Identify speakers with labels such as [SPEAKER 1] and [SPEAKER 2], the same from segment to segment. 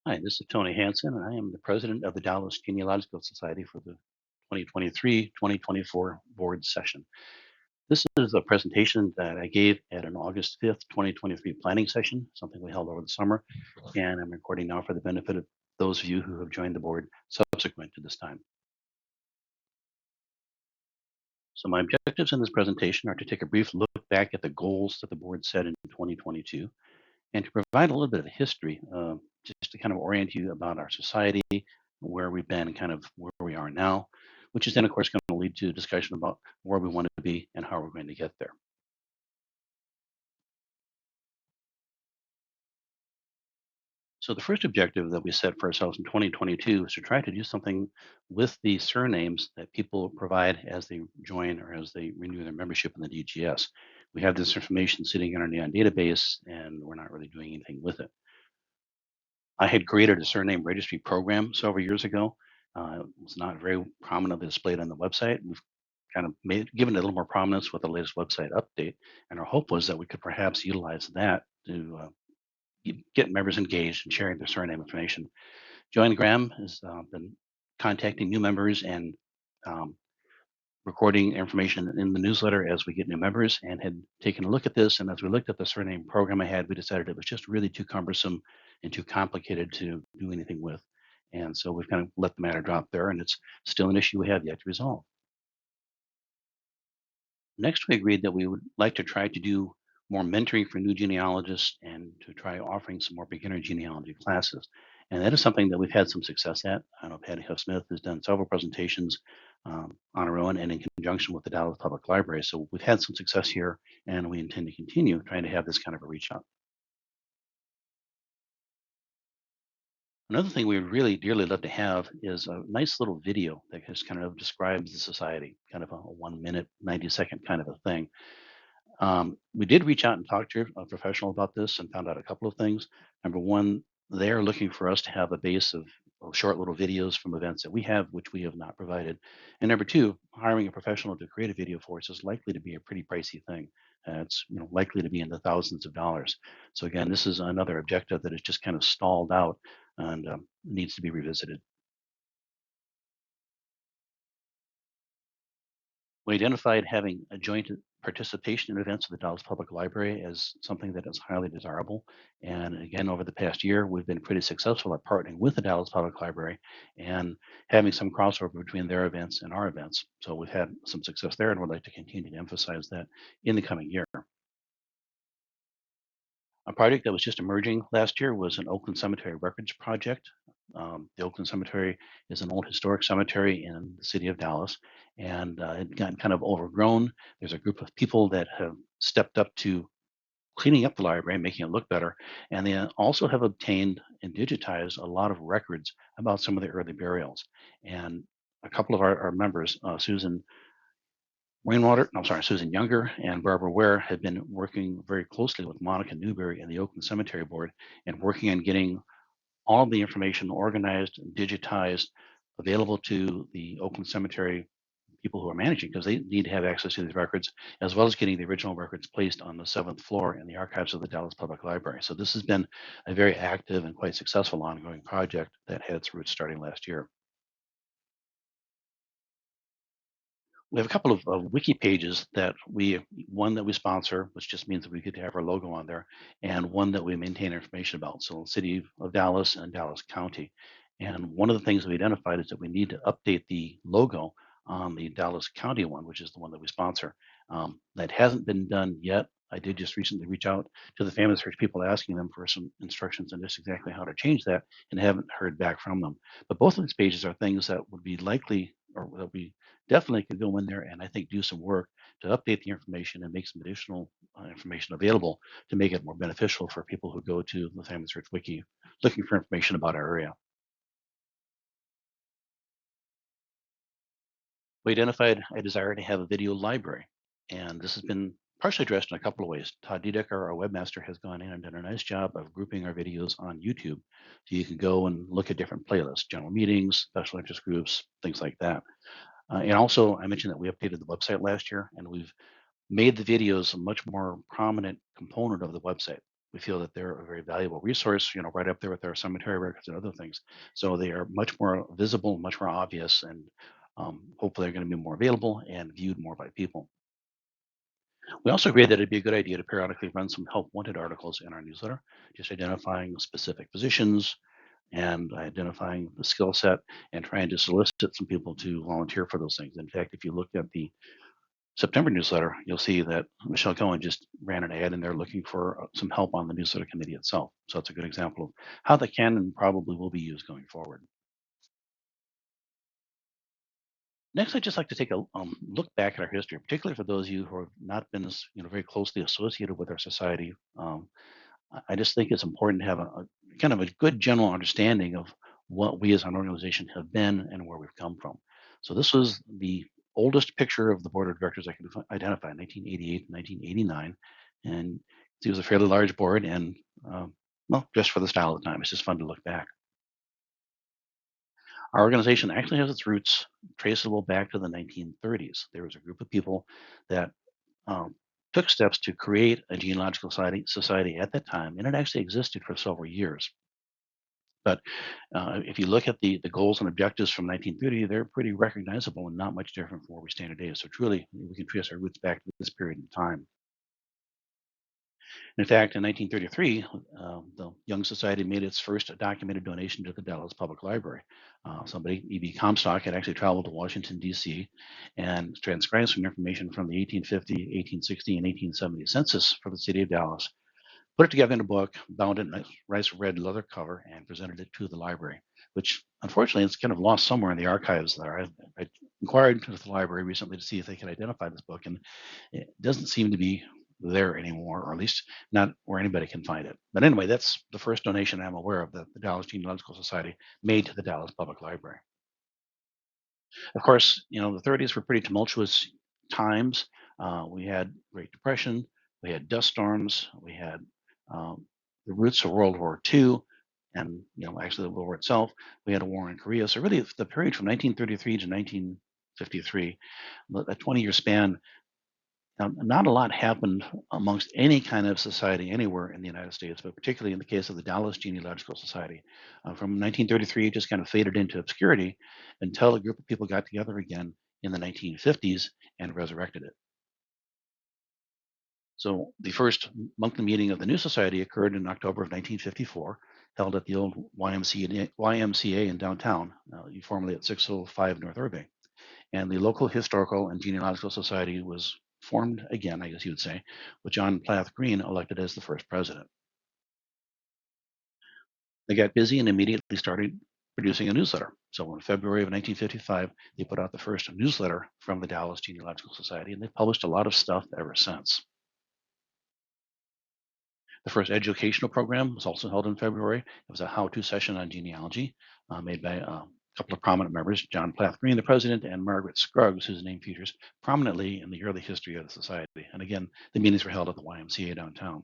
[SPEAKER 1] Hi, this is Tony Hansen, and I am the president of the Dallas Genealogical Society for the 2023-2024 board session. This is a presentation that I gave at an August 5th, 2023 planning session, something we held over the summer, and I'm recording now for the benefit of those of you who have joined the board subsequent to this time. So my objectives in this presentation are to take a brief look back at the goals that the board set in 2022 and to provide a little bit of history, just to kind of orient you about our society, where we've been, and kind of where we are now, which is then, of course, going to lead to a discussion about where we want to be and how we're going to get there. So the first objective that we set for ourselves in 2022 is to try to do something with the surnames that people provide as they join or as they renew their membership in the DGS. We have this information sitting in our Neon database, and we're not really doing anything with it. I had created a surname registry program several years ago. It was not very prominently displayed on the website. We've kind of given it a little more prominence with the latest website update, and our hope was that we could perhaps utilize that to get members engaged in sharing their surname information. Joanne Graham has been contacting new members and um, recording information in the newsletter as we get new members, and had taken a look at this. And as we looked at the surname program I had, we decided it was just really too cumbersome and too complicated to do anything with. And so we've kind of let the matter drop there, and it's still an issue we have yet to resolve. Next, we agreed that we would like to try to do more mentoring for new genealogists and to try offering some more beginner genealogy classes. And that is something that we've had some success at. I know Patty Huff Smith has done several presentations on her own and in conjunction with the Dallas Public Library. So we've had some success here, and we intend to continue trying to have this kind of a reach out. Another thing we would really dearly love to have is a nice little video that just kind of describes the society, kind of a 1 minute, 90-second kind of a thing. We did reach out and talk to a professional about this and found out a couple of things. Number one, they're looking for us to have a base of short little videos from events that we have, which we have not provided. And number two, hiring a professional to create a video for us is likely to be a pretty pricey thing. It's likely to be in the thousands of dollars. So again, this is another objective that is just kind of stalled out and needs to be revisited. We identified having a joint participation in events of the Dallas Public Library as something that is highly desirable. And again, over the past year, we've been pretty successful at partnering with the Dallas Public Library and having some crossover between their events and our events. So we've had some success there, and would like to continue to emphasize that in the coming year. A project that was just emerging last year was an Oakland Cemetery Records project. The Oakland Cemetery is an old historic cemetery in the city of Dallas, and it got kind of overgrown. There's a group of people that have stepped up to cleaning up the library, making it look better, and they also have obtained and digitized a lot of records about some of the early burials. And a couple of our members, Susan Younger and Barbara Ware had been working very closely with Monica Newberry and the Oakland Cemetery Board and working on getting all of the information organized and digitized, available to the Oakland Cemetery people who are managing, because they need to have access to these records, as well as getting the original records placed on the seventh floor in the archives of the Dallas Public Library. So this has been a very active and quite successful ongoing project that had its roots starting last year. We have a couple of wiki pages that one that we sponsor, which just means that we get to have our logo on there, and one that we maintain information about. So, City of Dallas and Dallas County. And one of the things we identified is that we need to update the logo on the Dallas County one, which is the one that we sponsor. That hasn't been done yet. I did just recently reach out to the Family Search people asking them for some instructions on just exactly how to change that, and haven't heard back from them. But both of these pages are things that would be likely, or that we definitely could go in there and I think do some work to update the information and make some additional information available to make it more beneficial for people who go to the Family Search Wiki looking for information about our area. We identified a desire to have a video library, and this has been partially addressed in a couple of ways. Todd Dedeker, our webmaster, has gone in and done a nice job of grouping our videos on YouTube. So you can go and look at different playlists, general meetings, special interest groups, things like that. And also, I mentioned that we updated the website last year, and we've made the videos a much more prominent component of the website. We feel that they're a very valuable resource, right up there with our cemetery records and other things. So they are much more visible, much more obvious, and hopefully are going to be more available and viewed more by people. We also agree that it'd be a good idea to periodically run some help wanted articles in our newsletter, just identifying specific positions and identifying the skill set and trying to solicit some people to volunteer for those things. In fact, if you looked at the September newsletter, you'll see that Michelle Cohen just ran an ad in there looking for some help on the newsletter committee itself. So it's a good example of how that can and probably will be used going forward. Next, I'd just like to take a look back at our history, particularly for those of you who have not been as very closely associated with our society. I just think it's important to have a kind of a good general understanding of what we as an organization have been and where we've come from. So this was the oldest picture of the board of directors I could identify, 1988, 1989, and it was a fairly large board. And well, just for the style of the time, it's just fun to look back. Our organization actually has its roots traceable back to the 1930s. There was a group of people that took steps to create a genealogical society at that time, and it actually existed for several years. But if you look at the goals and objectives from 1930, they're pretty recognizable and not much different from where we stand today. So truly, we can trace our roots back to this period in time. In fact, in 1933, the Young Society made its first documented donation to the Dallas Public Library. Somebody, E.B. Comstock, had actually traveled to Washington, D.C., and transcribed some information from the 1850, 1860, and 1870 census for the city of Dallas, put it together in a book, bound it in a nice red leather cover, and presented it to the library, which unfortunately is kind of lost somewhere in the archives there. I inquired with the library recently to see if they could identify this book, and it doesn't seem to be there anymore, or at least not where anybody can find it. But anyway, that's the first donation I'm aware of that the Dallas Genealogical Society made to the Dallas Public Library. Of course, the 30s were pretty tumultuous times. We had Great Depression, we had dust storms, we had the roots of World War II, and actually the war itself. We had a war in Korea. So really, the period from 1933 to 1953, a 20-year span, not a lot happened amongst any kind of society anywhere in the United States, but particularly in the case of the Dallas Genealogical Society. From 1933, it just kind of faded into obscurity until a group of people got together again in the 1950s and resurrected it. So the first monthly meeting of the new society occurred in October of 1954, held at the old YMCA in downtown, formerly at 605 North Irving. And the local historical and genealogical society was formed again, I guess you would say, with John Plath Green elected as the first president. They got busy and immediately started producing a newsletter. So in February of 1955, they put out the first newsletter from the Dallas Genealogical Society, and they published a lot of stuff ever since. The first educational program was also held in February. It was a how-to session on genealogy made by a couple of prominent members, John Plath Green, the president, and Margaret Scruggs, whose name features prominently in the early history of the society. And again, the meetings were held at the YMCA downtown.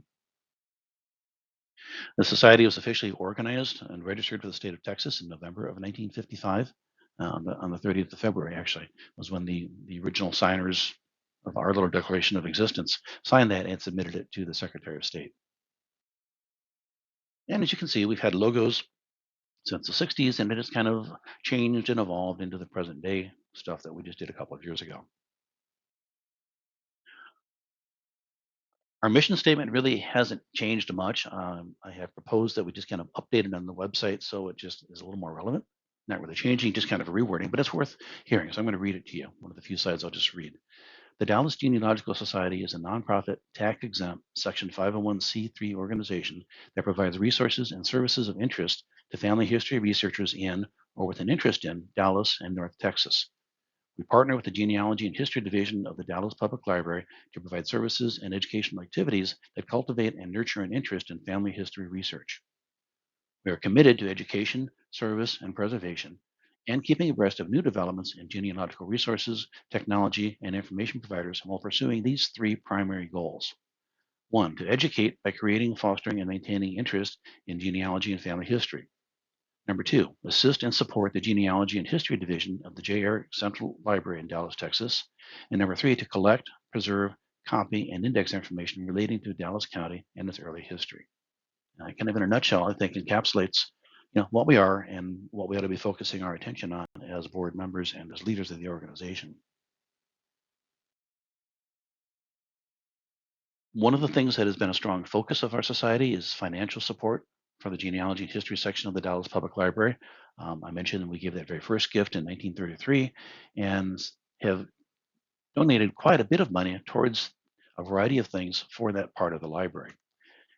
[SPEAKER 1] The society was officially organized and registered for the state of Texas in November of 1955. On the 30th of February, actually, was when the original signers of our little Declaration of Existence signed that and submitted it to the Secretary of State. And as you can see, we've had logos since the 60s, and it has kind of changed and evolved into the present day stuff that we just did a couple of years ago. Our mission statement really hasn't changed much. I have proposed that we just kind of update it on the website so it just is a little more relevant. Not really changing, just kind of a rewording, but it's worth hearing. So I'm going to read it to you. One of the few slides I'll just read. The Dallas Genealogical Society is a nonprofit, tax exempt, Section 501c3 organization that provides resources and services of interest to family history researchers in or with an interest in Dallas and North Texas. We partner with the Genealogy and History Division of the Dallas Public Library to provide services and educational activities that cultivate and nurture an interest in family history research. We are committed to education, service, and preservation, and keeping abreast of new developments in genealogical resources, technology, and information providers while pursuing these three primary goals. One, to educate by creating, fostering, and maintaining interest in genealogy and family history. Number two, assist and support the Genealogy and History Division of the J.R. Central Library in Dallas, Texas. And number three, to collect, preserve, copy, and index information relating to Dallas County and its early history. Kind of in a nutshell, I think encapsulates what we are and what we ought to be focusing our attention on as board members and as leaders of the organization. One of the things that has been a strong focus of our society is financial support for the genealogy and history section of the Dallas Public Library. I mentioned we gave that very first gift in 1933 and have donated quite a bit of money towards a variety of things for that part of the library.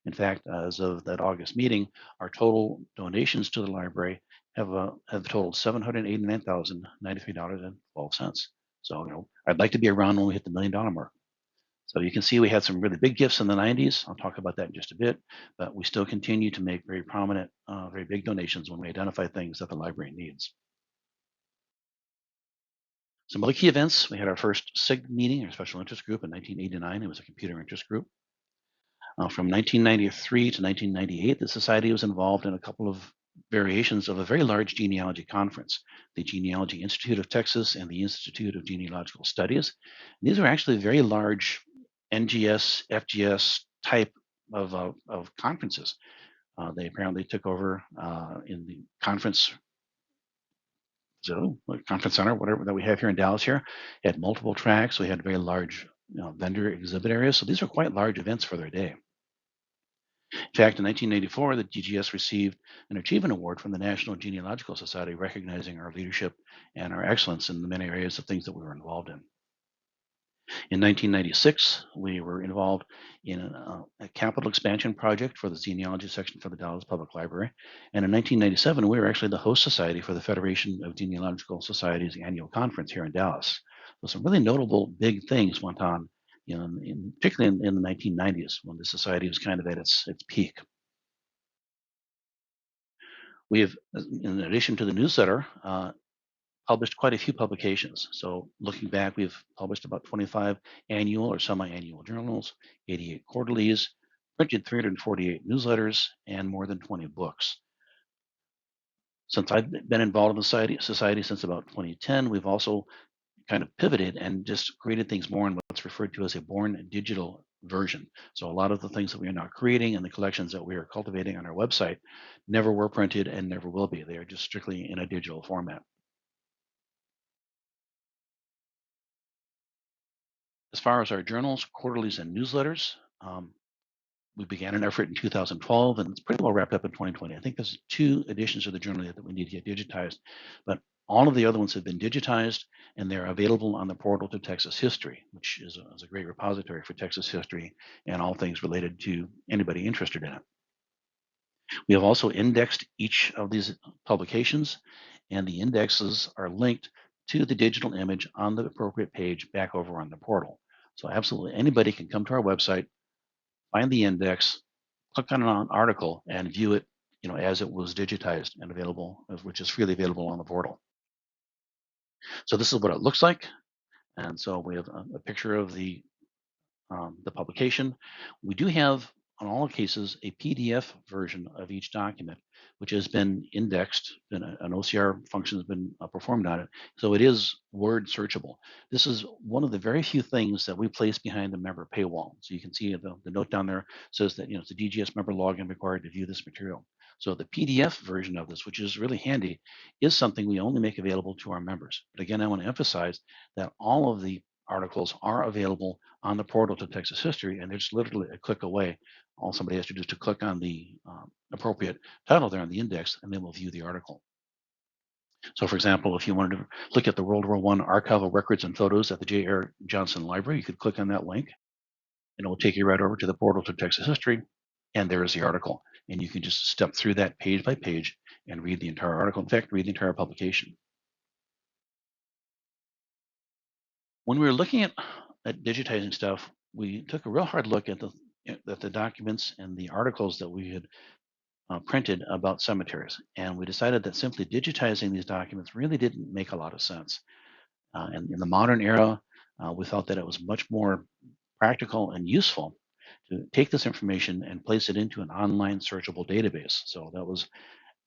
[SPEAKER 1] In fact, as of that August meeting, our total donations to the library have totaled $789,093.12. So, I'd like to be around when we hit the $1 million mark. So you can see we had some really big gifts in the 90s. I'll talk about that in just a bit, but we still continue to make very prominent, very big donations when we identify things that the library needs. Some other key events: we had our first SIG meeting, our special interest group, in 1989. It was a computer interest group. From 1993 to 1998, the Society was involved in a couple of variations of a very large genealogy conference, the Genealogy Institute of Texas and the Institute of Genealogical Studies. These were actually very large NGS, FGS type of conferences. They apparently took over in the conference center, whatever that we have here in Dallas. Here, it had multiple tracks. We had very large vendor exhibit areas. So these are quite large events for their day. In fact, in 1984, the DGS received an achievement award from the National Genealogical Society, recognizing our leadership and our excellence in the many areas of things that we were involved in. In 1996, we were involved in a capital expansion project for the genealogy section for the Dallas Public Library. And in 1997, we were actually the host society for the Federation of Genealogical Societies annual conference here in Dallas. So some really notable big things went on, particularly in the 1990s when the society was kind of at its peak. We have, in addition to the newsletter, published quite a few publications. So looking back, we've published about 25 annual or semi-annual journals, 88 quarterlies, printed 348 newsletters, and more than 20 books. Since I've been involved in the society since about 2010, we've also kind of pivoted and just created things more in what's referred to as a born digital version. So a lot of the things that we are now creating and the collections that we are cultivating on our website never were printed and never will be. They are just strictly in a digital format. As far as our journals, quarterlies, and newsletters, we began an effort in 2012, and it's pretty well wrapped up in 2020. I think there's 2 editions of the journal that we need to get digitized, but all of the other ones have been digitized, and they're available on the portal to Texas History, which is a great repository for Texas history and all things related to anybody interested in it. We have also indexed each of these publications, and the indexes are linked to the digital image on the appropriate page back over on the portal. So absolutely anybody can come to our website, find the index, click on an article, and view it, as it was digitized and available, which is freely available on the portal. So this is what it looks like, and so we have a picture of the publication. We do have, on all cases, a PDF version of each document, which has been indexed, and an OCR function has been performed on it. So it is word searchable. This is one of the very few things that we place behind the member paywall. So you can see the note down there says that it's a DGS member login required to view this material. So the PDF version of this, which is really handy, is something we only make available to our members. But again, I want to emphasize that all of the articles are available on the portal to Texas History, and they're just literally a click away. All somebody has to do is to click on the appropriate title there on the index, and they will view the article. So, for example, if you wanted to look at the World War I archival records and photos at the J.R. Johnson Library, you could click on that link, and it will take you right over to the portal to Texas History, and there is the article. And you can just step through that page by page and read the entire article. In fact, read the entire publication. When we were looking at digitizing stuff, we took a real hard look at the documents and the articles that we had printed about cemeteries, and we decided that simply digitizing these documents really didn't make a lot of sense. And in the modern era, we felt that it was much more practical and useful to take this information and place it into an online searchable database. So that was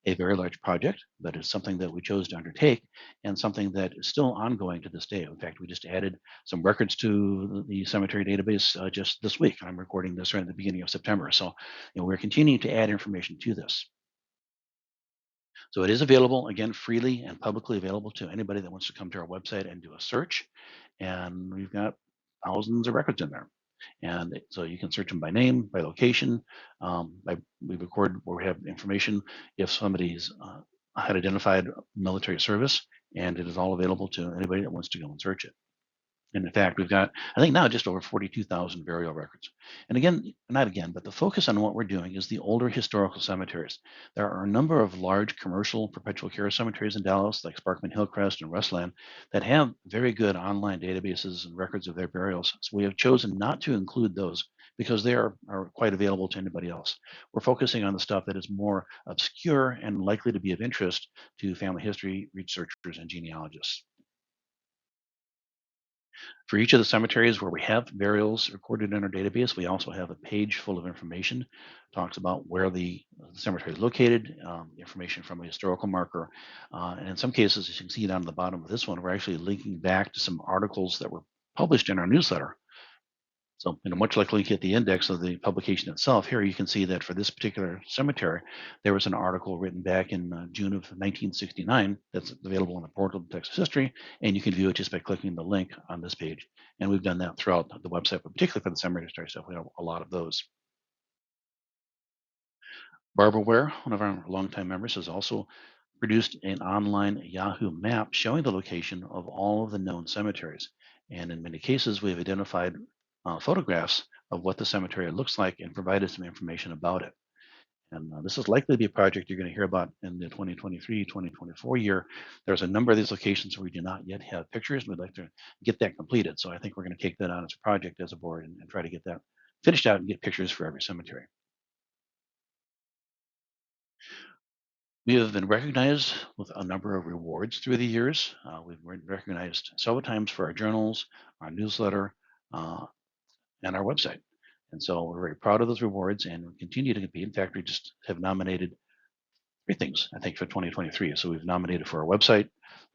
[SPEAKER 1] a very large project, but it's something that we chose to undertake and something that is still ongoing to this day. In fact, we just added some records to the cemetery database just this week. I'm recording this right at the beginning of September. So, we're continuing to add information to this. So it is available again freely and publicly available to anybody that wants to come to our website and do a search. And we've got thousands of records in there. And so you can search them by name, by location. We record where we have information if somebody's had identified military service, and it is all available to anybody that wants to go and search it. And in fact, we've got, I think now just over 42,000 burial records. And again, not again, but the focus on what we're doing is the older historical cemeteries. There are a number of large commercial perpetual care cemeteries in Dallas, like Sparkman Hillcrest and Westland, that have very good online databases and records of their burials. So we have chosen not to include those because they are quite available to anybody else. We're focusing on the stuff that is more obscure and likely to be of interest to family history researchers and genealogists. For each of the cemeteries where we have burials recorded in our database, we also have a page full of information. Talks about where the cemetery is located, information from a historical marker, and in some cases, as you can see down at the bottom of this one, we're actually linking back to some articles that were published in our newsletter. So, much like looking at the index of the publication itself, here you can see that for this particular cemetery, there was an article written back in June of 1969 that's available on the portal of Texas History, and you can view it just by clicking the link on this page. And we've done that throughout the website, but particularly for the cemetery stuff, we have a lot of those. Barbara Ware, one of our longtime members, has also produced an online Yahoo map showing the location of all of the known cemeteries. And in many cases, we've identified photographs of what the cemetery looks like and provided some information about it. And this is likely to be a project you're going to hear about in the 2023, 2024 year. There's a number of these locations where we do not yet have pictures. We'd like to get that completed. So I think we're going to take that on as a project as a board and try to get that finished out and get pictures for every cemetery. We have been recognized with a number of rewards through the years. We've been recognized several times for our journals, our newsletter, uh, and our website. And so we're very proud of those rewards and we continue to compete. In fact, we just have nominated three things, I think, for 2023. So we've nominated for our website,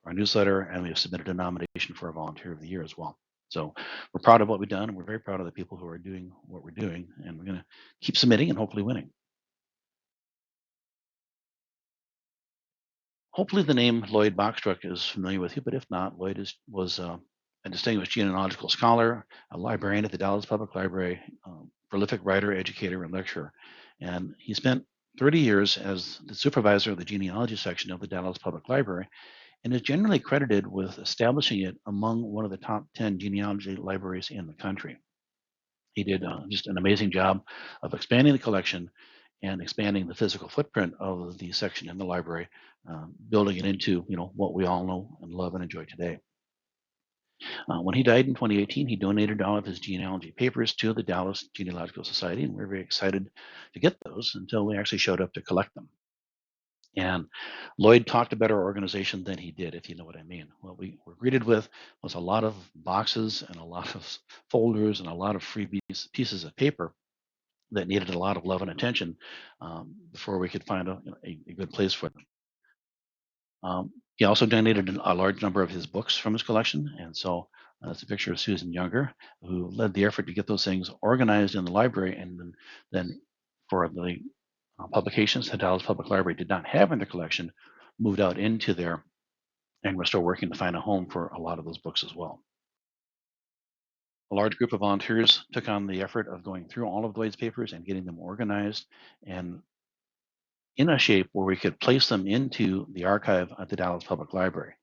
[SPEAKER 1] our newsletter, and we have submitted a nomination for a volunteer of the year as well. So we're proud of what we've done, and we're very proud of the people who are doing what we're doing, and we're going to keep submitting and hopefully winning. Hopefully, the name Lloyd Boxtruck is familiar with you, but if not, Lloyd was a distinguished genealogical scholar, a librarian at the Dallas Public Library, prolific writer, educator, and lecturer. And he spent 30 years as the supervisor of the genealogy section of the Dallas Public Library and is generally credited with establishing it among one of the top 10 genealogy libraries in the country. He did just an amazing job of expanding the collection and expanding the physical footprint of the section in the library, building it into what we all know and love and enjoy today. When he died in 2018, he donated all of his genealogy papers to the Dallas Genealogical Society, and we're very excited to get those until we actually showed up to collect them. And Lloyd talked about our organization than he did, if you know what I mean. What we were greeted with was a lot of boxes and a lot of folders and a lot of freebies, pieces of paper that needed a lot of love and attention before we could find a good place for them. He also donated a large number of his books from his collection, and so that's a picture of Susan Younger, who led the effort to get those things organized in the library, and then for the publications the Dallas Public Library did not have in their collection, moved out into there, and we're still working to find a home for a lot of those books as well. A large group of volunteers took on the effort of going through all of Lloyd's papers and getting them organized and in a shape where we could place them into the archive at the Dallas Public Library.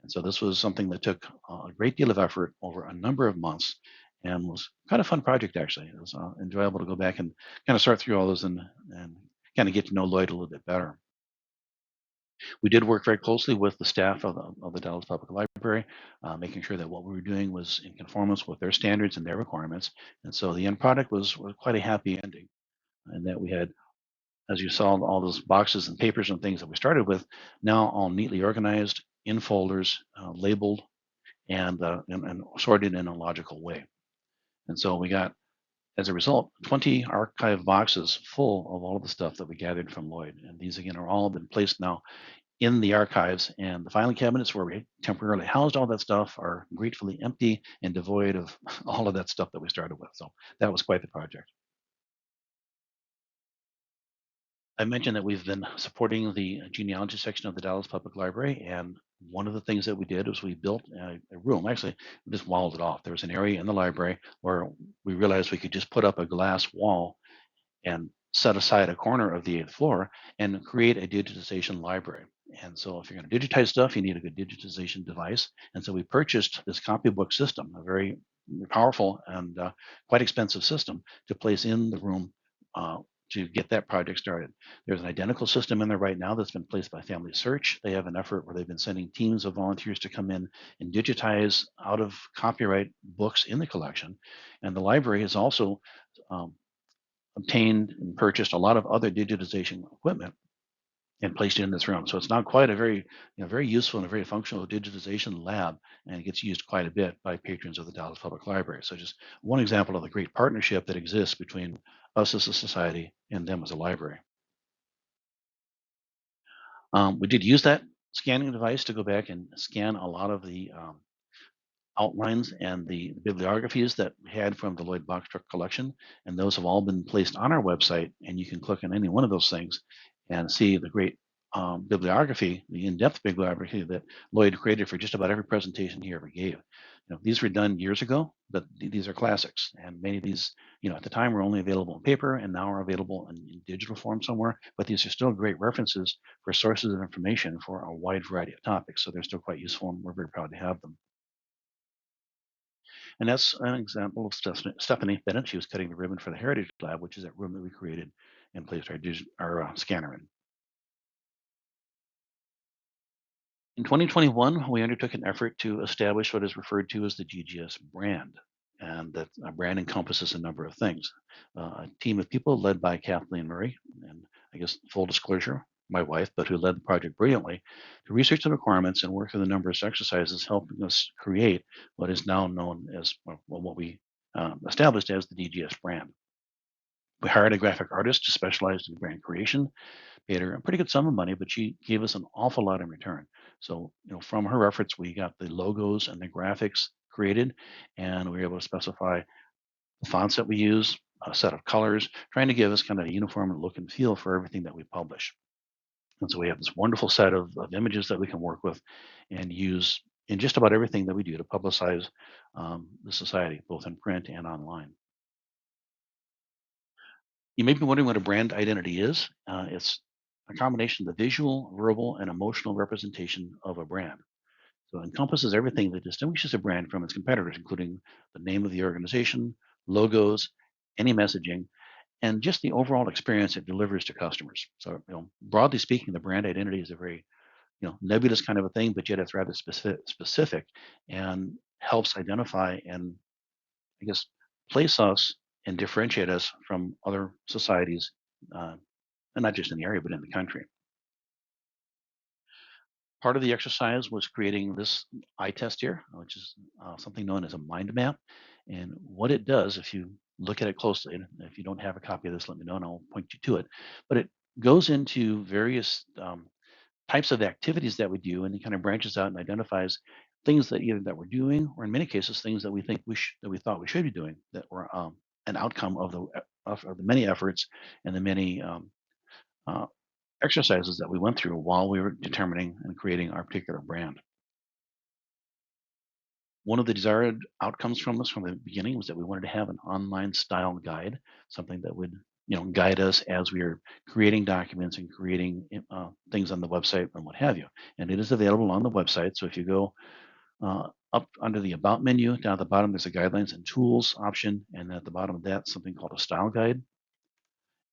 [SPEAKER 1] And so this was something that took a great deal of effort over a number of months and was kind of fun project actually. It was enjoyable to go back and kind of sort through all those and kind of get to know Lloyd a little bit better. We did work very closely with the staff of the Dallas Public Library, making sure that what we were doing was in conformance with their standards and their requirements. And so the end product was quite a happy ending, and that we had, as you saw, all those boxes and papers and things that we started with, now all neatly organized in folders, labeled, and sorted in a logical way. And so we got As a result, 20 archive boxes full of all of the stuff that we gathered from Lloyd. And these, again, are all been placed now in the archives. And the filing cabinets where we temporarily housed all that stuff are gratefully empty and devoid of all of that stuff that we started with. So that was quite the project. I mentioned that we've been supporting the genealogy section of the Dallas Public Library, and one of the things that we did was we built a room. Actually, we just walled it off. There was an area in the library where we realized we could just put up a glass wall and set aside a corner of the eighth floor and create a digitization library. And so, if you're going to digitize stuff, you need a good digitization device. And so, we purchased this copybook system, a very powerful and quite expensive system to place in the room uh, to get that project started. There's an identical system in there right now that's been placed by Family Search. They have an effort where they've been sending teams of volunteers to come in and digitize out of copyright books in the collection. And the library has also um, obtained and purchased a lot of other digitization equipment and placed it in this room. So it's now quite a very, very useful and a very functional digitization lab, and it gets used quite a bit by patrons of the Dallas Public Library. So just one example of the great partnership that exists between us as a society and them as a library. We did use that scanning device to go back and scan a lot of the outlines and the bibliographies that we had from the Lloyd Box Truck collection, and those have all been placed on our website. And you can click on any one of those things and see the great bibliography, the in-depth bibliography that Lloyd created for just about every presentation he ever gave. These were done years ago, but these are classics, and many of these, at the time were only available in paper, and now are available in digital form somewhere. But these are still great references for sources of information for a wide variety of topics. So they're still quite useful, and we're very proud to have them. And that's an example of Stephanie Bennett. She was cutting the ribbon for the Heritage Lab, which is that room that we created and placed our scanner in. In 2021, we undertook an effort to establish what is referred to as the DGS brand. And that brand encompasses a number of things. A team of people led by Kathleen Murray, and I guess full disclosure, my wife, but who led the project brilliantly, to research the requirements and work through the numerous exercises, helping us create what is now known as, well, what we established as the DGS brand. We hired a graphic artist to specialize in brand creation, paid her a pretty good sum of money, but she gave us an awful lot in return. So, from her efforts, we got the logos and the graphics created, and we were able to specify the fonts that we use, a set of colors, trying to give us kind of a uniform look and feel for everything that we publish. And so we have this wonderful set of images that we can work with and use in just about everything that we do to publicize the society, both in print and online. You may be wondering what a brand identity is. It's a combination of the visual, verbal, and emotional representation of a brand. So it encompasses everything that distinguishes a brand from its competitors, including the name of the organization, logos, any messaging, and just the overall experience it delivers to customers. So, broadly speaking, the brand identity is a very, nebulous kind of a thing, but yet it's rather specific and helps identify and, I guess, place us and differentiate us from other societies, uh, and not just in the area, but in the country. Part of the exercise was creating this eye test here, which is something known as a mind map. And what it does, if you look at it closely, and if you don't have a copy of this, let me know and I'll point you to it. But it goes into various types of activities that we do, and it kind of branches out and identifies things that either that we're doing, or in many cases, things that we think that we thought we should be doing that were an outcome of the many efforts and the many uh, exercises that we went through while we were determining and creating our particular brand. One of the desired outcomes from us from the beginning was that we wanted to have an online style guide, something that would guide us as we are creating documents and creating things on the website and what have you. And it is available on the website. So if you go up under the About menu, down at the bottom, there's a Guidelines and Tools option, and at the bottom of that, something called a Style Guide,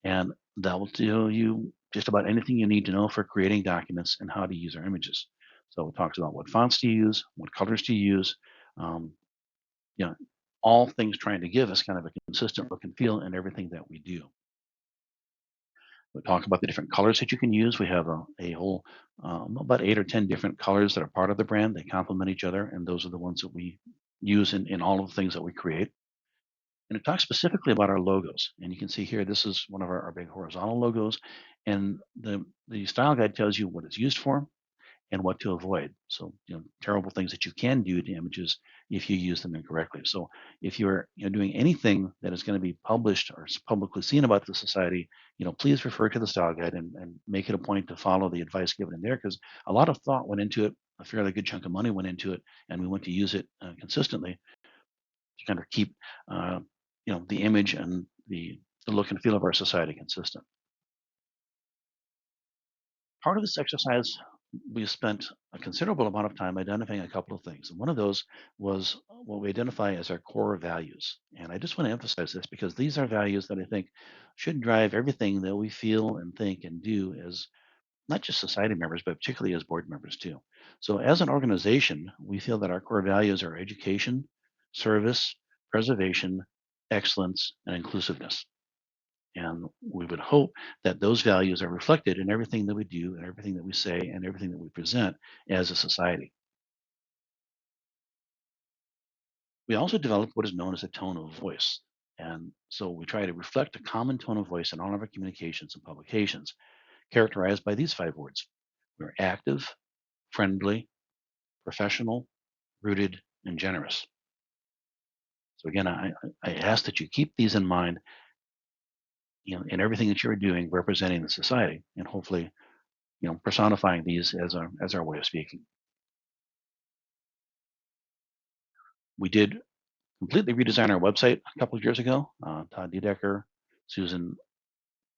[SPEAKER 1] and that will tell you just about anything you need to know for creating documents and how to use our images. So it talks about what fonts to use, what colors to use, um, you know, all things trying to give us kind of a consistent look and feel in everything that we do. We talk about the different colors that you can use. We have a whole about 8 or 10 different colors that are part of the brand. They complement each other, and those are the ones that we use in all of the things that we create. And it talks specifically about our logos. And you can see here, this is one of our big horizontal logos. And the style guide tells you what it's used for and what to avoid. So, terrible things that you can do to images if you use them incorrectly. So, if you're doing anything that is going to be published or publicly seen about the society, please refer to the style guide and make it a point to follow the advice given in there because a lot of thought went into it. A fairly good chunk of money went into it, and we want to use it consistently to kind of keep, uh, the image and the look and feel of our society consistent. Part of this exercise, we spent a considerable amount of time identifying a couple of things. And one of those was what we identify as our core values. And I just want to emphasize this because these are values that I think should drive everything that we feel and think and do as not just society members, but particularly as board members too. So, as an organization, we feel that our core values are education, service, preservation, excellence, and inclusiveness. And we would hope that those values are reflected in everything that we do and everything that we say and everything that we present as a society. We also develop what is known as a tone of voice. And so we try to reflect a common tone of voice in all of our communications and publications, characterized by these five words. We're active, friendly, professional, rooted, and generous. So again, I ask that you keep these in mind, in everything that you're doing, representing the society, and hopefully, personifying these as our way of speaking. We did completely redesign our website a couple of years ago. Todd Dedecker, Susan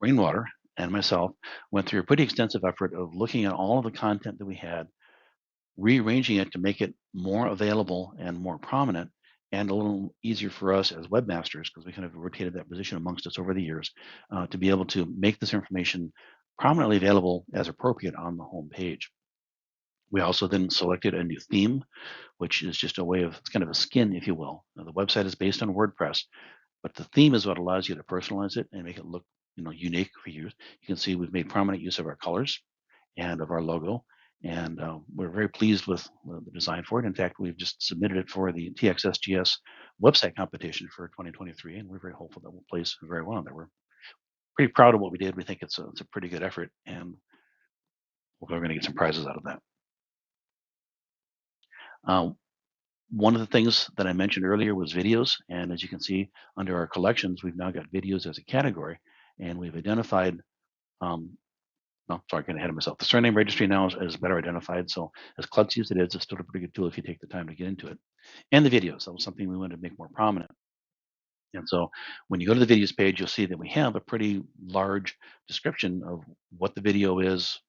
[SPEAKER 1] Rainwater, and myself went through a pretty extensive effort of looking at all of the content that we had, rearranging it to make it more available and more prominent, and a little easier for us as webmasters because we kind of rotated that position amongst us over the years to be able to make this information prominently available as appropriate on the home page. We also then selected a new theme, which is just a way of it's kind of a skin, if you will. Now, the website is based on WordPress, but the theme is what allows you to personalize it and make it look, unique for you. You can see we've made prominent use of our colors and of our logo, and we're very pleased with the design for it. In fact, we've just submitted it for the TXSGS website competition for 2023, and we're very hopeful that we'll place very well in there. We're pretty proud of what we did. We think it's a pretty good effort, and we're going to get some prizes out of that. Uh, One of the things that I mentioned earlier was videos. And as you can see under our collections, we've now got videos as a category. And we've identified, no, sorry, getting ahead of myself. The surname registry now is better identified. So as klutzy as it is, it's still a pretty good tool if you take the time to get into it. And the videos, that was something we wanted to make more prominent. And so when you go to the videos page, you'll see that we have a pretty large description of what the video is,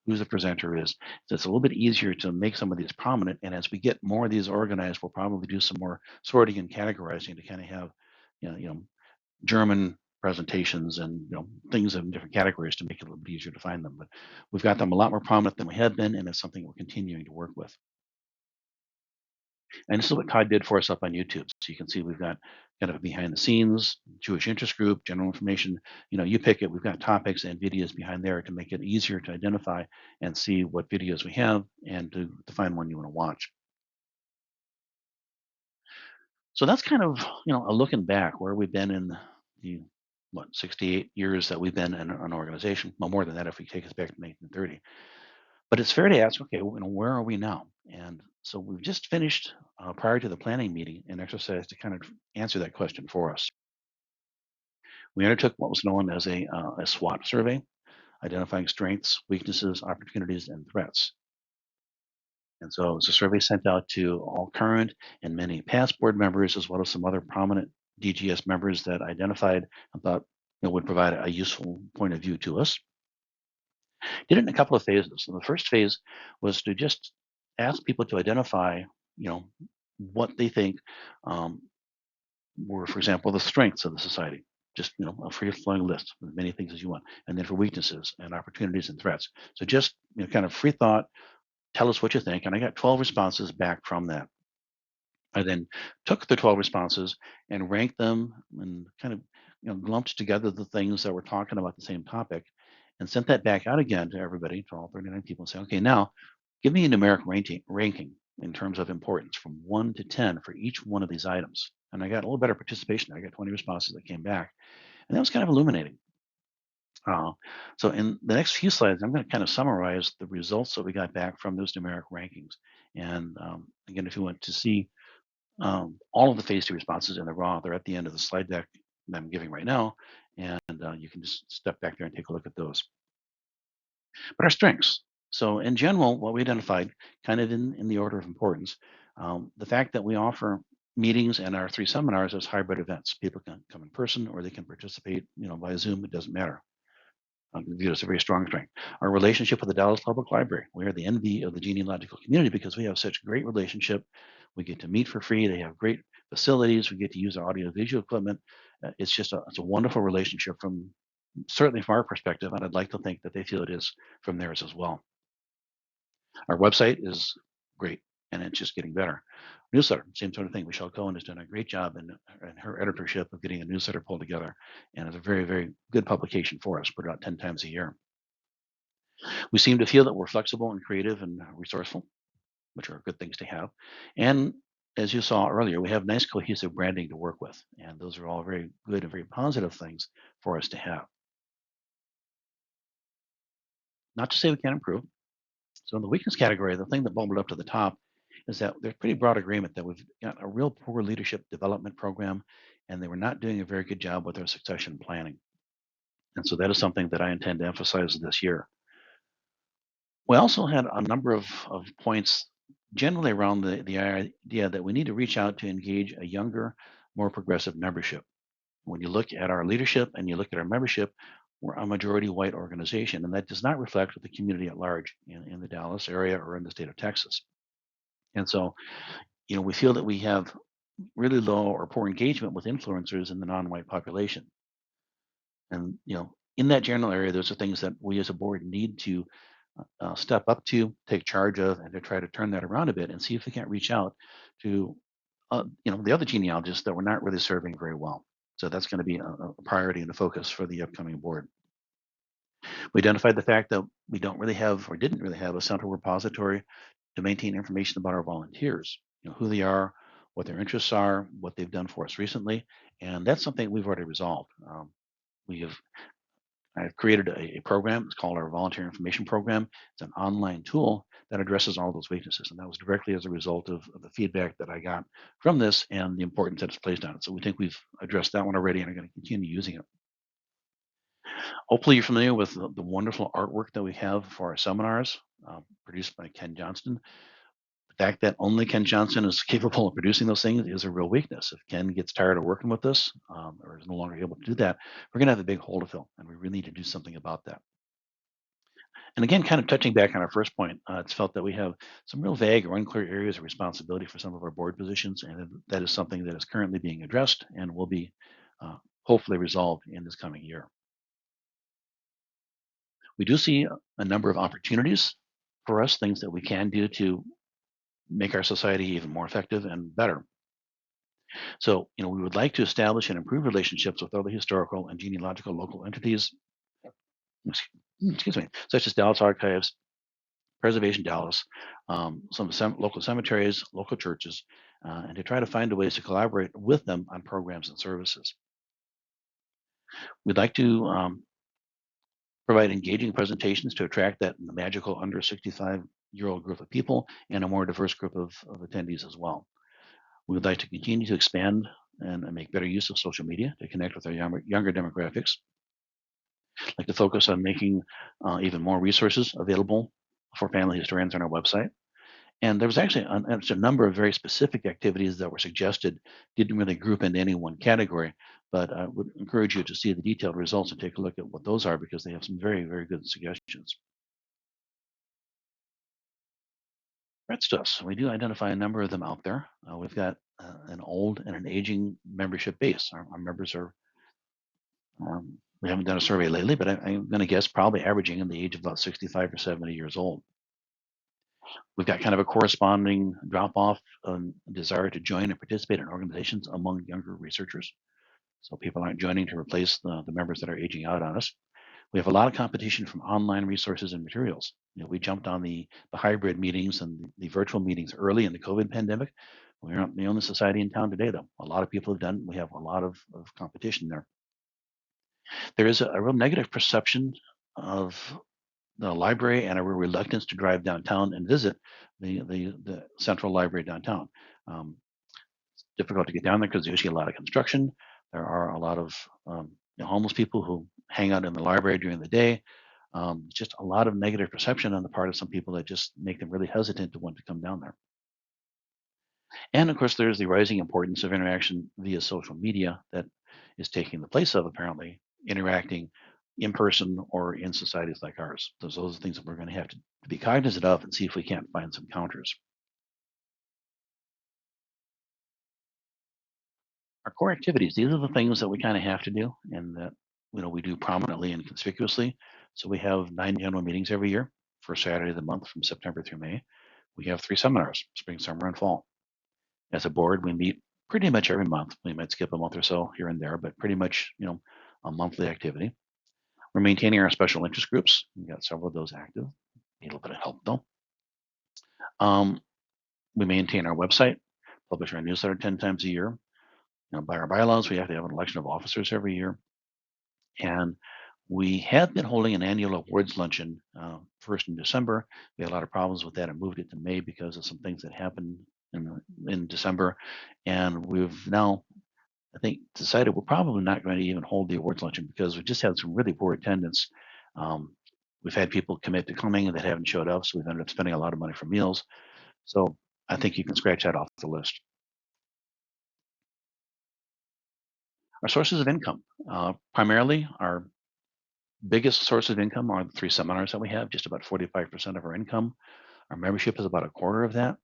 [SPEAKER 1] who the presenter is. So it's a little bit easier to make some of these prominent. And as we get more of these organized, we'll probably do some more sorting and categorizing to kind of have, German presentations and things in different categories to make it a little bit easier to find them. But we've got them a lot more prominent than we had been, and it's something we're continuing to work with. And this is what Todd did for us up on YouTube. So you can see we've got kind of behind the scenes, Jewish interest group, general information. You pick it. We've got topics and videos behind there to make it easier to identify and see what videos we have and to find one you want to watch. So that's kind of a looking back where we've been in the 68 years that we've been in an organization. Well, more than that if we take us back to 1930. But it's fair to ask, okay, where are we now? And so we've just finished prior to the planning meeting an exercise to kind of answer that question for us. We undertook what was known as a SWOT survey, identifying strengths, weaknesses, opportunities, and threats. And so it was a survey sent out to all current and many past board members, as well as some other prominent DGS members that identified and thought would provide a useful point of view to us. Did it in a couple of phases. So the first phase was to just ask people to identify, you know, what they think um, were, for example, the strengths of the society. Just a free flowing list with many things as you want, and then for weaknesses and opportunities and threats. So just kind of free thought. Tell us what you think, and I got 12 responses back from that. I then took the 12 responses and ranked them and kind of lumped together the things that were talking about the same topic and sent that back out again to everybody, to all 39 people, and say, okay, now give me a numeric ranking in terms of importance from 1 to 10 for each one of these items. and I got a little better participation. I got 20 responses that came back, and that was kind of illuminating. Uh, so in the next few slides, I'm going to kind of summarize the results that we got back from those numeric rankings. And again, if you want to see all of the phase two responses in the raw, they're at the end of the slide deck that I'm giving right now, and you can just step back there and take a look at those. But our strengths. So in general, what we identified, kind of in the order of importance, the fact that we offer meetings and our three seminars as hybrid events. People can come in person or they can participate, via Zoom. It doesn't matter. Viewed as a very strong strength. Our relationship with the Dallas Public Library. We are the envy of the genealogical community because we have such great relationship. We get to meet for free. They have great facilities. We get to use our audio visual equipment. It's a wonderful relationship from certainly from our perspective, and I'd like to think that they feel it is from theirs as well. Our website is great, and it's just getting better. Newsletter, same sort of thing. Michelle Cohen has done a great job in her editorship of getting a newsletter pulled together, and it's a very, very good publication for us. Put it out 10 times a year. We seem to feel that we're flexible and creative and resourceful, which are good things to have. And as you saw earlier, we have nice cohesive branding to work with, and those are all very good and very positive things for us to have. Not to say we can't improve. So in the weakness category, the thing that bubbled up to the top is that there's pretty broad agreement that we've got a real poor leadership development program, and they were not doing a very good job with their succession planning. And so that is something that I intend to emphasize this year. We also had a number of points generally around the idea that we need to reach out to engage a younger, more progressive membership. When you look at our leadership and you look at our membership, we're a majority white organization, and that does not reflect the community at large in the Dallas area or in the state of Texas. And so, we feel that we have really low or poor engagement with influencers in the non-white population. And, in that general area, those are things that we as a board need to step up to, take charge of, and to try to turn that around a bit and see if we can't reach out to, the other genealogists that we're not really serving very well. So that's going to be a priority and a focus for the upcoming board. We identified the fact that we don't really have or didn't really have a central repository to maintain information about our volunteers, who they are, what their interests are, what they've done for us recently. And that's something we've already resolved. We have I've created a program. It's called our Volunteer Information Program. It's an online tool that addresses all those weaknesses. And that was directly as a result of the feedback that I got from this and the importance that it's placed on it. So we think we've addressed that one already and are going to continue using it. Hopefully, you're familiar with the wonderful artwork that we have for our seminars, produced by Ken Johnston. The fact that only Ken Johnson is capable of producing those things is a real weakness. If Ken gets tired of working with us or is no longer able to do that, we're going to have a big hole to fill, and we really need to do something about that. And again, kind of touching back on our first point, it's felt that we have some real vague or unclear areas of responsibility for some of our board positions, and that is something that is currently being addressed and will be hopefully resolved in this coming year. We do see a number of opportunities for us, things that we can do to make our society even more effective and better. So, we would like to establish and improve relationships with other historical and genealogical local entities, excuse me, such as Dallas Archives, Preservation Dallas, some local cemeteries, local churches, and to try to find ways to collaborate with them on programs and services. We'd like to provide engaging presentations to attract that magical under 65-year-old group of people and a more diverse group of attendees as well. We would like to continue to expand and make better use of social media to connect with our younger demographics. I'd like to focus on making even more resources available for family historians on our website. And there was actually a number of very specific activities that were suggested, didn't really group into any one category, but I would encourage you to see the detailed results and take a look at what those are because they have some very, very good suggestions. Red stuffs. We do identify a number of them out there. We've got an old and an aging membership base. Our members are, we haven't done a survey lately, but I'm going to guess probably averaging in the age of about 65 or 70 years old. We've got kind of a corresponding drop off desire to join and participate in organizations among younger researchers. So people aren't joining to replace the members that are aging out on us. We have a lot of competition from online resources and materials. We jumped on the hybrid meetings and the virtual meetings early in the COVID pandemic, We're not the only society in town today, though. A lot of people have done. We have a lot of competition there. There is a real negative perception of the library and a real reluctance to drive downtown and visit the central library downtown. Um, Difficult to get down there because there's usually a lot of construction. There are a lot of homeless people who hang out in the library during the day. Just a lot of negative perception on the part of some people that just make them really hesitant to want to come down there. And of course, there's the rising importance of interaction via social media that is taking the place of apparently interacting in person or in societies like ours. Those are things that we're going to have to be cognizant of and see if we can't find some counters. Our core activities, these are the things that we kind of have to do and that we do prominently and conspicuously. So we have 9 general meetings every year for Saturday of the month from September through May. We have 3 seminars, spring, summer, and fall. As a board, we meet pretty much every month. We might skip a month or so here and there, but pretty much, a monthly activity. We're maintaining our special interest groups. We've got several of those active. Need a little bit of help though. Um, we maintain our website, publish our newsletter 10 times a year. By our bylaws, we have to have an election of officers every year. And we had been holding an annual awards luncheon first in December. We had a lot of problems with that and moved it to May because of some things that happened in December. And we've now, I think, decided we're probably not going to even hold the awards luncheon because we just had some really poor attendance. Um, we've had people commit to coming that haven't showed up, so we've ended up spending a lot of money for meals. So I think you can scratch that off the list. Our sources of income, primarily, our biggest source of income are the 3 seminars that we have, just about 45% of our income. Our membership is about a quarter of that.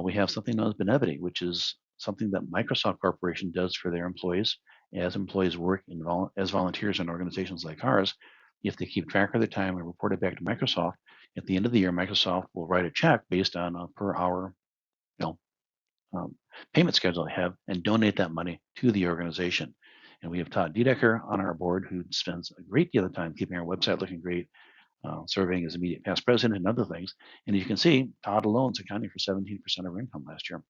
[SPEAKER 1] We have something known as Benevity, which is something that Microsoft Corporation does for their employees. As employees work as volunteers in organizations like ours, if they keep track of their time and report it back to Microsoft, at the end of the year, Microsoft will write a check based on a per hour, you know, um, payment schedule they have and donate that money to the organization. And we have Todd Dedecker on our board who spends a great deal of time keeping our website looking great, serving as immediate past president and other things. And you can see Todd alone is accounting for 17% of our income last year.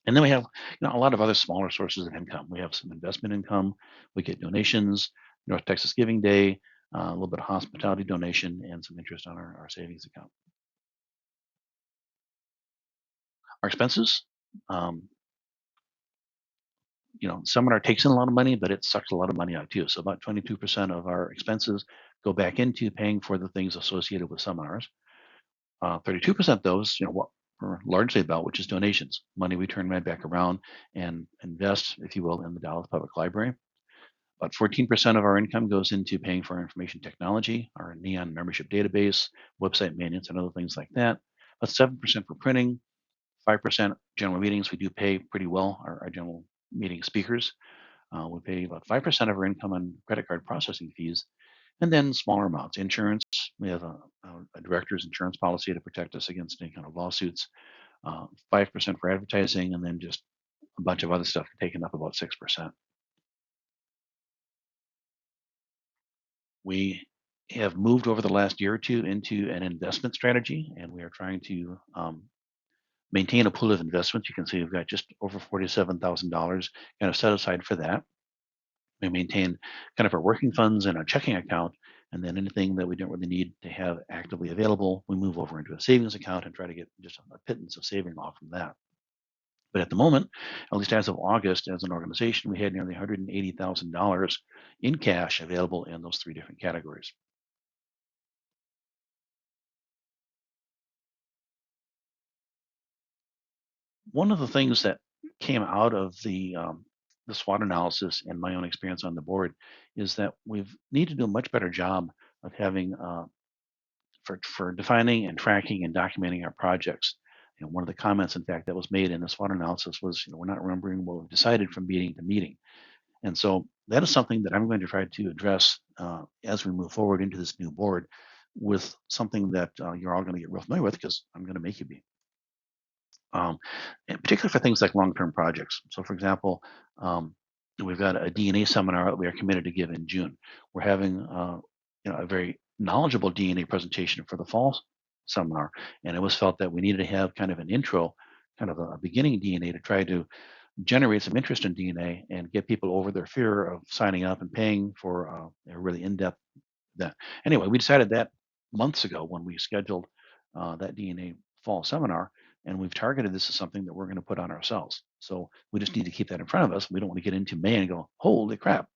[SPEAKER 1] And then we have a lot of other smaller sources of income. We have some investment income. We get donations, North Texas Giving Day, a little bit of hospitality donation, and some interest on our savings account. Our expenses, um, seminar takes in a lot of money, but it sucks a lot of money out too. So about 22% of our expenses go back into paying for the things associated with seminars. 32% of those, what we're largely about, which is donations, money we turn right back around and invest, if you will, in the Dallas Public Library. About 14% of our income goes into paying for our information technology, our Neon membership database, website maintenance, and other things like that. About 7% for printing, 5% general meetings. We do pay pretty well our general meeting speakers. We pay about 5% of our income on credit card processing fees, and then smaller amounts. Insurance, we have a director's insurance policy to protect us against any kind of lawsuits. 5% for advertising, and then just a bunch of other stuff taking up about 6%. We have moved over the last year or two into an investment strategy, and we are trying to maintain a pool of investments. You can see we've got just over $47,000 kind of set aside for that. We maintain kind of our working funds and our checking account, and then anything that we don't really need to have actively available, we move over into a savings account and try to get just a pittance of saving off from that. But at the moment, at least as of August, as an organization, we had nearly $180,000 in cash available in those 3 different categories. One of the things that came out of the SWOT analysis and my own experience on the board is that we've need to do a much better job of having for defining and tracking and documenting our projects. One of the comments, in fact, that was made in the SWOT analysis was, we're not remembering what we've decided from meeting to meeting. And so that is something that I'm going to try to address as we move forward into this new board with something that you're all going to get real familiar with because I'm going to make you be. And particularly for things like long-term projects. So, for example, we've got a DNA seminar that we are committed to give in June. We're having a very knowledgeable DNA presentation for the fall seminar, and it was felt that we needed to have kind of an intro kind of a beginning DNA to try to generate some interest in DNA and get people over their fear of signing up and paying for a really in-depth that. Anyway, we decided that months ago when we scheduled that DNA fall seminar, and we've targeted this as something that we're going to put on ourselves. So we just need to keep that in front of us. We don't want to get into May and go, holy crap,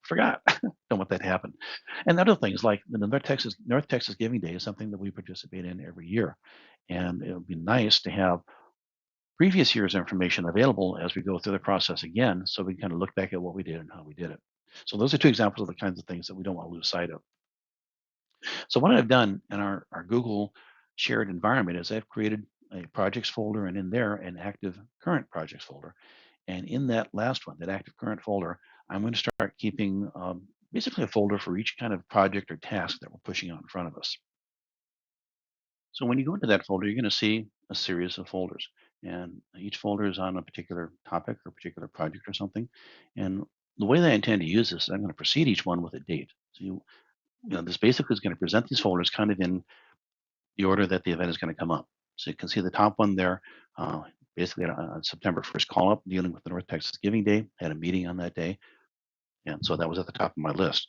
[SPEAKER 1] forgot. Don't want that to happen. And other things like the North Texas Giving Day is something that we participate in every year, and it would be nice to have previous year's information available as we go through the process again, so we can kind of look back at what we did and how we did it. So those are two examples of the kinds of things that we don't want to lose sight of. So what I've done in our Google shared environment is I've created a projects folder, and in there an active current projects folder. And in that last one, that active current folder, I'm going to start keeping basically a folder for each kind of project or task that we're pushing out in front of us. So when you go into that folder, you're going to see a series of folders, and each folder is on a particular topic or particular project or something. And the way that I intend to use this, I'm going to precede each one with a date. So this basically is going to present these folders kind of in the order that the event is going to come up. So you can see the top one there. Basically, on September 1st call up dealing with the North Texas Giving Day, had a meeting on that day. And so that was at the top of my list.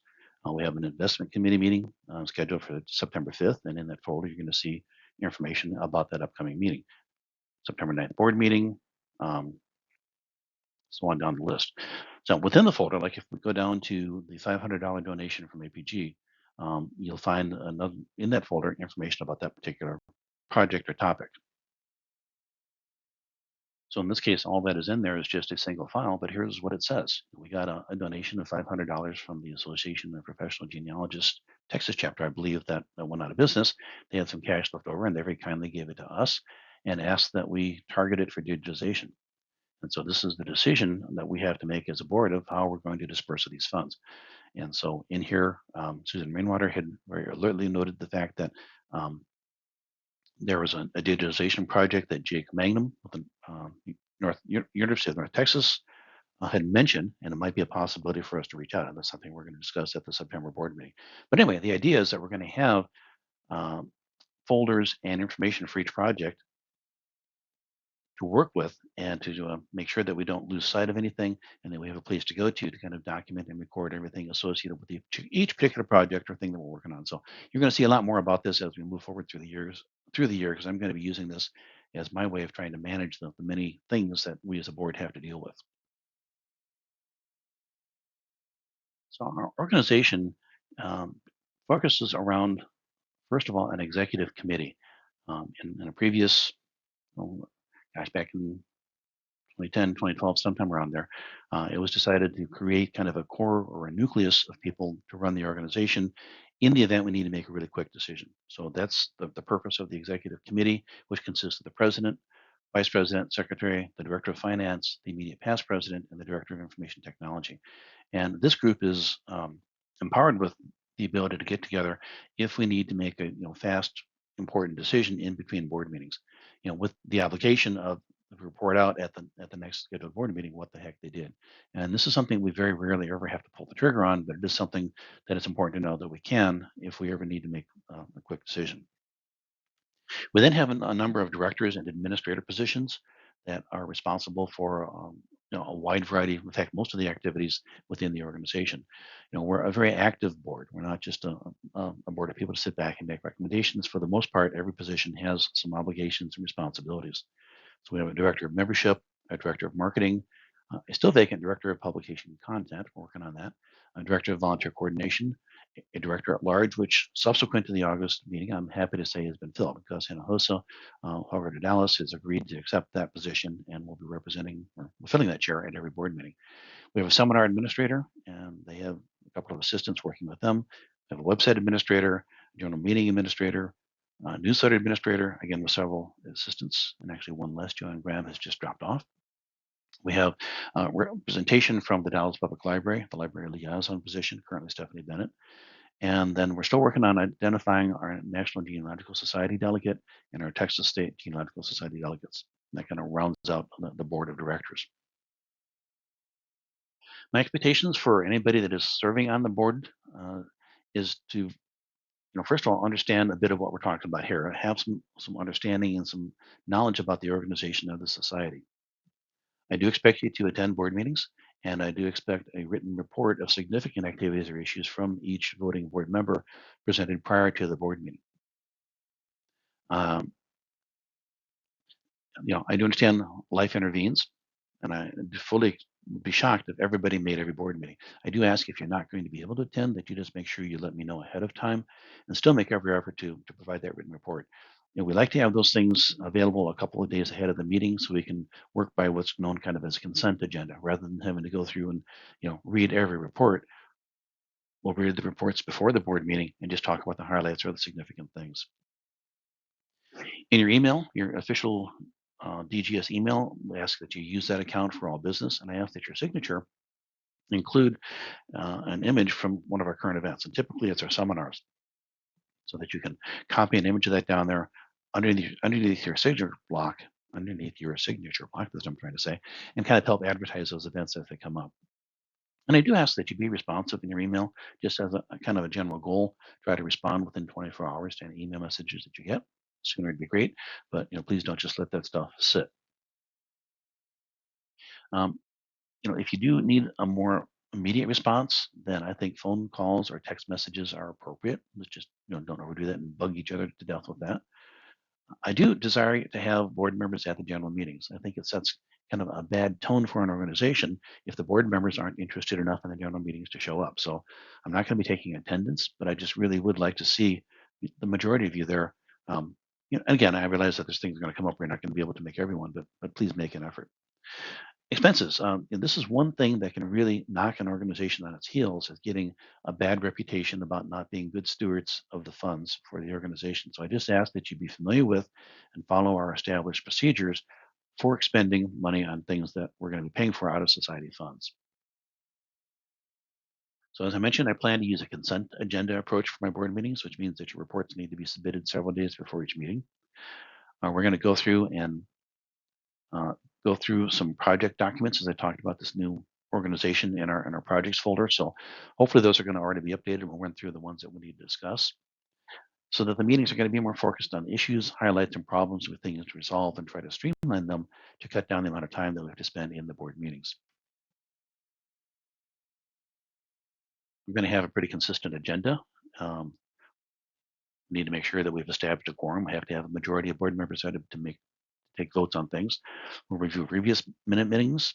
[SPEAKER 1] We have an investment committee meeting scheduled for September 5th. And in that folder, you're going to see information about that upcoming meeting. September 9th board meeting, um, so on down the list. So within the folder, like if we go down to the $500 donation from APG, you'll find another in that folder information about that particular project or topic. So in this case, all that is in there is just a single file, but here's what it says. We got a donation of $500 from the Association of Professional Genealogists Texas chapter. I believe that went out of business. They had some cash left over and they very kindly gave it to us and asked that we target it for digitization. And so this is the decision that we have to make as a board of how we're going to disperse of these funds. And so in here, Susan Rainwater had very alertly noted the fact that there was a digitization project that Jake Magnum with the University of North Texas had mentioned, and it might be a possibility for us to reach out. And that's something we're going to discuss at the September board meeting. But anyway, the idea is that we're going to have um, folders and information for each project to work with and to make sure that we don't lose sight of anything and that we have a place to go to kind of document and record everything associated with each particular project or thing that we're working on. So you're going to see a lot more about this as we move forward through the year, because I'm going to be using this as my way of trying to manage the many things that we as a board have to deal with. So our organization um, focuses around, first of all, an executive committee. In a previous, oh, gosh, back in 2010, 2012, sometime around there, it was decided to create kind of a core or a nucleus of people to run the organization in the event we need to make a really quick decision. So that's the purpose of the executive committee, which consists of the president, vice president, secretary, the director of finance, the immediate past president, and the director of information technology. And this group is empowered with the ability to get together if we need to make a fast, important decision in between board meetings. With the obligation of report out at the next scheduled board meeting what the heck they did. And this is something we very rarely ever have to pull the trigger on, but it is something that it's important to know that we can if we ever need to make a quick decision. We then have a number of directors and administrator positions that are responsible for a wide variety, in fact, most of the activities within the organization. We're a very active board. We're not just a board of people to sit back and make recommendations. For the most part, every position has some obligations and responsibilities. So we have a director of membership, a director of marketing, a still vacant director of publication and content. We're working on that. A director of volunteer coordination, a director at large, which subsequent to the August meeting, I'm happy to say has been filled because Hinojosa, Howard Dallas, has agreed to accept that position and will be representing or filling that chair at every board meeting. We have a seminar administrator, and they have a couple of assistants working with them. We have a website administrator, journal meeting administrator, newsletter administrator, again with several assistants, and actually one less. Joanne Graham has just dropped off. We have representation from the Dallas Public Library, the library liaison position, currently Stephanie Bennett. And then we're still working on identifying our National Genealogical Society delegate and our Texas State Genealogical Society delegates. That kind of rounds out the board of directors. My expectations for anybody that is serving on the board is to First of all, understand a bit of what we're talking about here. Have some understanding and some knowledge about the organization of the society. I do expect you to attend board meetings, and I do expect a written report of significant activities or issues from each voting board member presented prior to the board meeting. Um, I do understand life intervenes, and I fully would be shocked if everybody made every board meeting. I do ask if you're not going to be able to attend that you just make sure you let me know ahead of time, and still make every effort to provide that written report. We like to have those things available a couple of days ahead of the meeting so we can work by what's known kind of as a consent agenda rather than having to go through and read every report. We'll read the reports before the board meeting and just talk about the highlights or the significant things. In your email, your official DGS email, we ask that you use that account for all business, and I ask that your signature include an image from one of our current events, and typically it's our seminars, so that you can copy an image of that down there underneath your signature block, underneath your signature block. That's what I'm trying to say, and kind of help advertise those events as they come up. And I do ask that you be responsive in your email, just as a kind of a general goal. Try to respond within 24 hours to any email messages that you get. Sooner would be great, but please don't just let that stuff sit. Um, if you do need a more immediate response, then I think phone calls or text messages are appropriate. Let's just don't overdo that and bug each other to death with that. I do desire to have board members at the general meetings. I think it sets kind of a bad tone for an organization if the board members aren't interested enough in the general meetings to show up. So I'm not going to be taking attendance, but I just really would like to see the majority of you there. And again, I realize that there's things going to come up where you're not going to be able to make everyone, but please make an effort. Expenses. And this is one thing that can really knock an organization on its heels is getting a bad reputation about not being good stewards of the funds for the organization. So I just ask that you be familiar with and follow our established procedures for expending money on things that we're going to be paying for out of society funds. So as I mentioned, I plan to use a consent agenda approach for my board meetings, which means that your reports need to be submitted several days before each meeting. We're going to go through and uh, go through some project documents as I talked about this new organization in our projects folder. So hopefully those are going to already be updated. We'll run through the ones that we need to discuss so that the meetings are going to be more focused on issues, highlights, and problems with things to resolve and try to streamline them to cut down the amount of time that we have to spend in the board meetings. We're going to have a pretty consistent agenda. Um, we need to make sure that we've established a quorum. We have to have a majority of board members to take votes on things. We'll review previous minute meetings.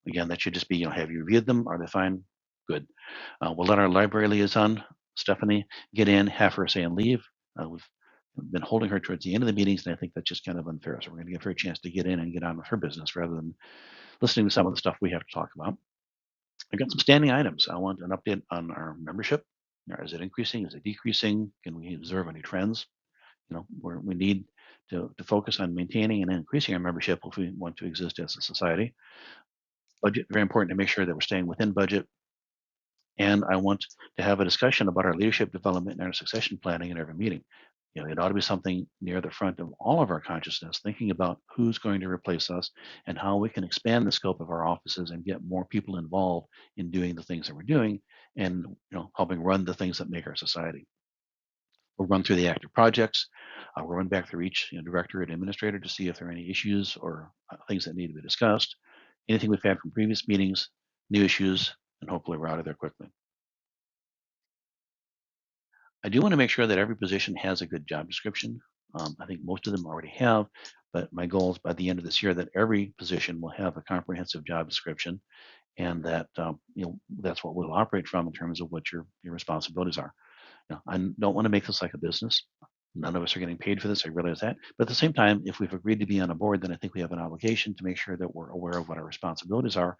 [SPEAKER 1] Again, that should just be, have you reviewed them? Are they fine? Good. We'll let our library liaison, Stephanie, get in, have her say and leave. We've been holding her towards the end of the meetings, and I think that's just kind of unfair. So we're going to give her a chance to get in and get on with her business rather than listening to some of the stuff we have to talk about. I've got some standing items. I want an update on our membership. Is it increasing? Is it decreasing? Can we observe any trends? We need to focus on maintaining and increasing our membership if we want to exist as a society. Budget, very important to make sure that we're staying within budget. And I want to have a discussion about our leadership development and our succession planning in every meeting. It ought to be something near the front of all of our consciousness, thinking about who's going to replace us and how we can expand the scope of our offices and get more people involved in doing the things that we're doing and helping run the things that make our society. We'll run through the active projects. We'll run back through each director and administrator to see if there are any issues or things that need to be discussed. Anything we've had from previous meetings, new issues, and hopefully we're out of there quickly. I do want to make sure that every position has a good job description. I think most of them already have, but my goal is by the end of this year that every position will have a comprehensive job description, and that that's what we'll operate from in terms of what your responsibilities are. I don't want to make this like a business. None of us are getting paid for this. I realize that. But at the same time, if we've agreed to be on a board, then I think we have an obligation to make sure that we're aware of what our responsibilities are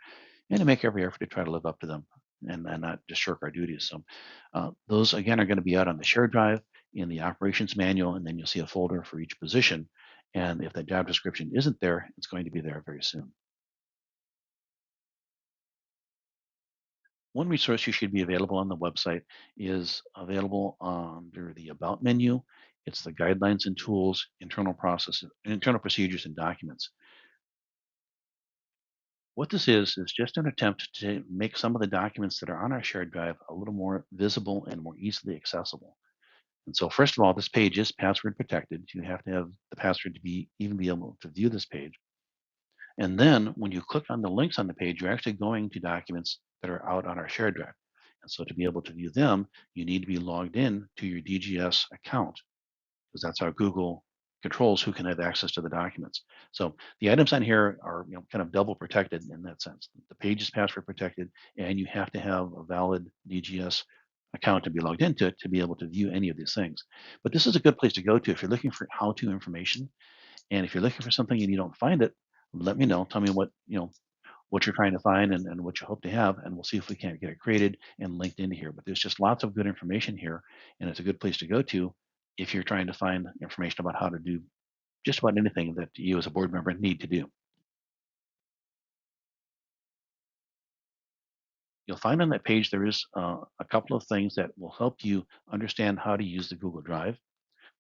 [SPEAKER 1] and to make every effort to try to live up to them and not just shirk our duties. So those, again, are going to be out on the shared drive in the operations manual, and then you'll see a folder for each position. And if that job description isn't there, it's going to be there very soon. One resource you should be available on the website is available under the About menu. It's the guidelines and tools, internal procedures, and documents. What this is just an attempt to make some of the documents that are on our shared drive a little more visible and more easily accessible. And so, first of all, this page is password protected. You have to have the password to be even be able to view this page. And then when you click on the links on the page, you're actually going to documents that are out on our shared drive. And so to be able to view them, you need to be logged in to your DGS account because that's how Google controls who can have access to the documents. So the items on here are kind of double protected in that sense. The page is password protected, and you have to have a valid DGS account to be logged into it to be able to view any of these things. But this is a good place to go to if you're looking for how-to information, and if you're looking for something and you don't find it, let me know. Tell me what you're trying to find and what you hope to have, and we'll see if we can't get it created and linked into here. But there's just lots of good information here, and it's a good place to go to if you're trying to find information about how to do just about anything that you as a board member need to do. You'll find on that page there is a couple of things that will help you understand how to use the Google Drive.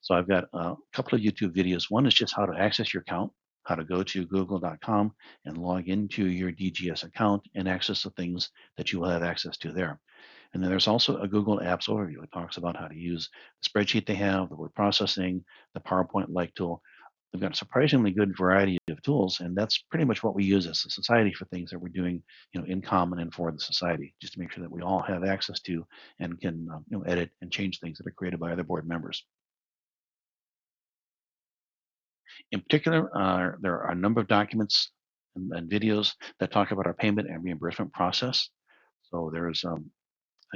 [SPEAKER 1] So I've got a couple of YouTube videos. One is just how to access your account, how to go to google.com and log into your DGS account and access the things that you will have access to there. And then there's also a Google Apps overview. It talks about how to use the spreadsheet they have, the word processing, the PowerPoint like tool. They've got a surprisingly good variety of tools, and that's pretty much what we use as a society for things that we're doing, in common and for the society, just to make sure that we all have access to and can, edit and change things that are created by other board members. In particular, there are a number of documents and videos that talk about our payment and reimbursement process. So there's a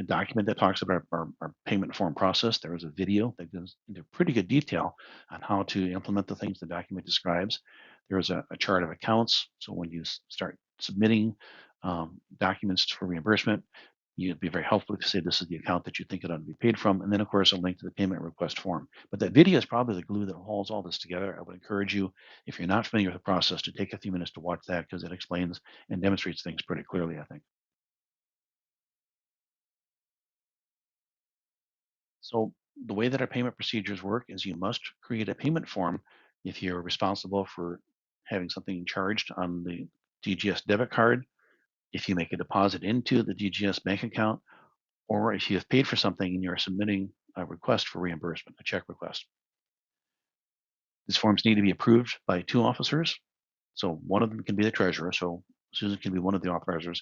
[SPEAKER 1] document that talks about our payment form process. There is a video that goes into pretty good detail on how to implement the things the document describes. There's a chart of accounts. So when you start submitting documents for reimbursement, you'd be very helpful to say this is the account that you think it ought to be paid from. And then, of course, a link to the payment request form. But that video is probably the glue that holds all this together. I would encourage you, if you're not familiar with the process, to take a few minutes to watch that because it explains and demonstrates things pretty clearly, I think. So the way that our payment procedures work is you must create a payment form if you're responsible for having something charged on the DGS debit card, if you make a deposit into the DGS bank account, or if you have paid for something and you're submitting a request for reimbursement, a check request. These forms need to be approved by two officers. So one of them can be the treasurer. So Susan can be one of the authorizers.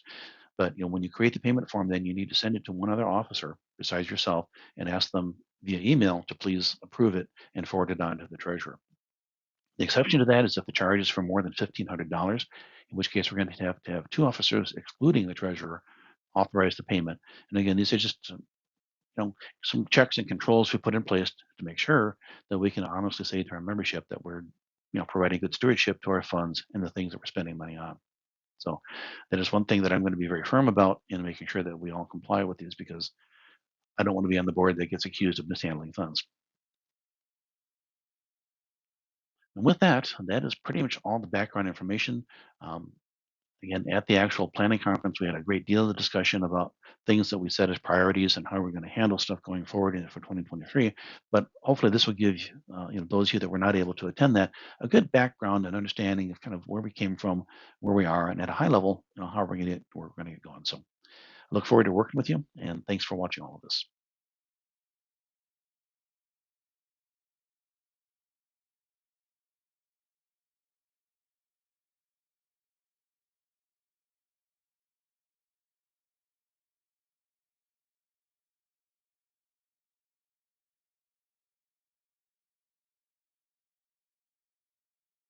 [SPEAKER 1] But when you create the payment form, then you need to send it to one other officer besides yourself and ask them via email to please approve it and forward it on to the treasurer. The exception to that is if the charge is for more than $1,500, in which case we're going to have two officers, excluding the treasurer, authorize the payment. And again, these are just some checks and controls we put in place to make sure that we can honestly say to our membership that we're providing good stewardship to our funds and the things that we're spending money on. So that is one thing that I'm going to be very firm about in making sure that we all comply with these because I don't want to be on the board that gets accused of mishandling funds. And with that, that is pretty much all the background information. Um, Again, at the actual planning conference, we had a great deal of discussion about things that we set as priorities and how we're going to handle stuff going forward for 2023. But hopefully, this will give those of you that were not able to attend that a good background and understanding of kind of where we came from, where we are, and at a high level, how we're going to get going. So, I look forward to working with you, and thanks for watching all of this.